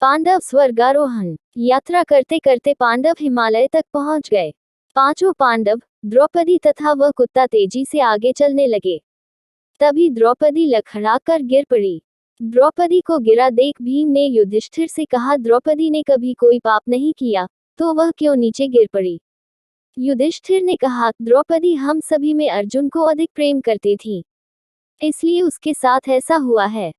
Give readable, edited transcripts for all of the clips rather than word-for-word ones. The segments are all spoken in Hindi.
पांडव स्वर्गारोहण। यात्रा करते करते पांडव हिमालय तक पहुंच गए। पांचों पांडव, द्रौपदी तथा वह कुत्ता तेजी से आगे चलने लगे। तभी द्रौपदी लड़खड़ाकर गिर पड़ी। द्रौपदी को गिरा देख भीम ने युधिष्ठिर से कहा, द्रौपदी ने कभी कोई पाप नहीं किया, तो वह क्यों नीचे गिर पड़ी? युधिष्ठिर ने कहा, द्रौपदी हम सभी में अर्जुन को अधिक प्रेम करती थी, इसलिए उसके साथ ऐसा हुआ है।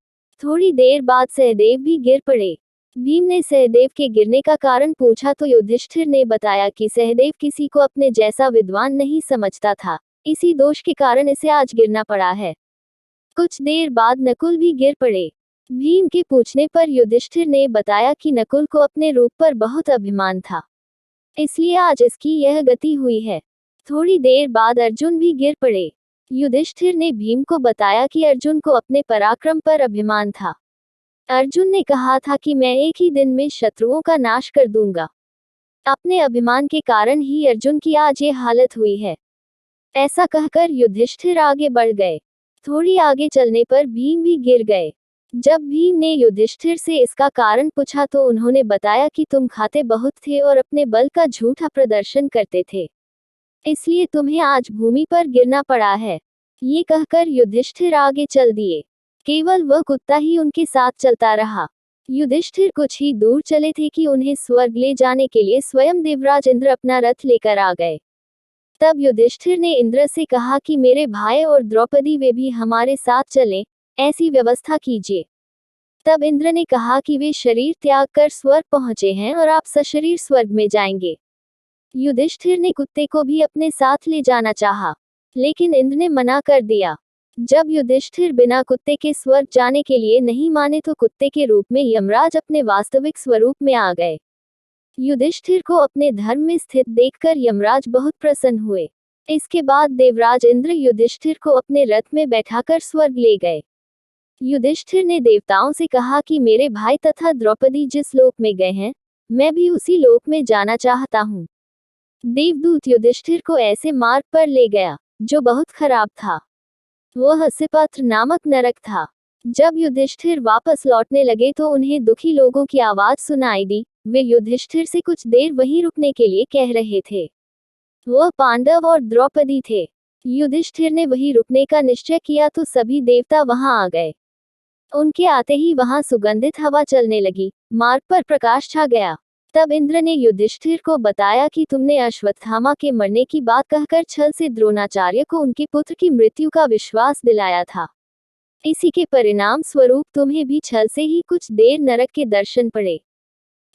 थोड़ी देर बाद सहदेव भी गिर पड़े। भीम ने सहदेव के गिरने का कारण पूछा तो युधिष्ठिर ने बताया कि सहदेव किसी को अपने जैसा विद्वान नहीं समझता था, इसी दोष के कारण इसे आज गिरना पड़ा है। कुछ देर बाद नकुल भी गिर पड़े। भीम के पूछने पर युधिष्ठिर ने बताया कि नकुल को अपने रूप पर बहुत अभिमान था, इसलिए आज इसकी यह गति हुई है। थोड़ी देर बाद अर्जुन भी गिर पड़े। युधिष्ठिर ने भीम को बताया कि अर्जुन को अपने पराक्रम पर अभिमान था। अर्जुन ने कहा था कि मैं एक ही दिन में शत्रुओं का नाश कर दूंगा। अपने अभिमान के कारण ही अर्जुन की आज ये हालत हुई है। ऐसा कहकर युधिष्ठिर आगे बढ़ गए। थोड़ी आगे चलने पर भीम भी गिर गए। जब भीम ने युधिष्ठिर से इसका कारण पूछा तो उन्होंने बताया कि तुम खाते बहुत थे और अपने बल का झूठा प्रदर्शन करते थे, इसलिए तुम्हें आज भूमि पर गिरना पड़ा है। ये कहकर युधिष्ठिर आगे चल दिए। केवल वह कुत्ता ही उनके साथ चलता रहा। युधिष्ठिर कुछ ही दूर चले थे कि उन्हें स्वर्ग ले जाने के लिए स्वयं देवराज इंद्र अपना रथ लेकर आ गए। तब युधिष्ठिर ने इंद्र से कहा कि मेरे भाई और द्रौपदी वे भी हमारे साथ चलें, ऐसी व्यवस्था कीजिए। तब इंद्र ने कहा कि वे शरीर त्याग कर स्वर्ग पहुंचे हैं और आप सशरीर स्वर्ग में जाएंगे। युधिष्ठिर ने कुत्ते को भी अपने साथ ले जाना चाहा, लेकिन इंद्र ने मना कर दिया। जब युधिष्ठिर बिना कुत्ते के स्वर्ग जाने के लिए नहीं माने तो कुत्ते के रूप में यमराज अपने वास्तविक स्वरूप में आ गए। युधिष्ठिर को अपने धर्म में स्थित देखकर यमराज बहुत प्रसन्न हुए। इसके बाद देवराज इंद्र युधिष्ठिर को अपने रथ में बैठाकर स्वर्ग ले गए। युधिष्ठिर ने देवताओं से कहा कि मेरे भाई तथा द्रौपदी जिस लोक में गए हैं, मैं भी उसी लोक में जाना चाहता हूँ। देवदूत युधिष्ठिर को ऐसे मार्ग पर ले गया जो बहुत खराब था। वह हस्तिपत्र नामक नरक था। जब युधिष्ठिर वापस लौटने लगे तो उन्हें दुखी लोगों की आवाज सुनाई दी। वे युधिष्ठिर से कुछ देर वहीं रुकने के लिए कह रहे थे। वह पांडव और द्रौपदी थे। युधिष्ठिर ने वहीं रुकने का निश्चय किया तो सभी देवता वहां आ गए। उनके आते ही वहां सुगंधित हवा चलने लगी, मार्ग पर प्रकाश छा गया। तब इंद्र ने युधिष्ठिर को बताया कि तुमने अश्वत्थामा के मरने की बात कहकर छल से द्रोणाचार्य को उनके पुत्र की मृत्यु का विश्वास दिलाया था। इसी के परिणाम स्वरूप तुम्हें भी छल से ही कुछ देर नरक के दर्शन पड़े।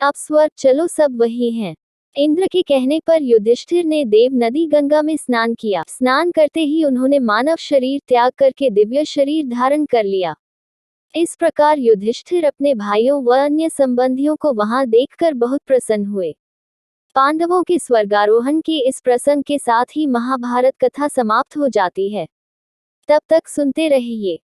अब स्वर्ग चलो, सब वही हैं। इंद्र के कहने पर युधिष्ठिर ने देव नदी गंगा में स्नान किया। स्नान करते ही उन्होंने मानव शरीर त्याग करके दिव्य शरीर धारण कर लिया। इस प्रकार युधिष्ठिर अपने भाइयों व अन्य संबंधियों को वहां देखकर बहुत प्रसन्न हुए। पांडवों के स्वर्गारोहण के इस प्रसंग के साथ ही महाभारत कथा समाप्त हो जाती है। तब तक सुनते रहिए।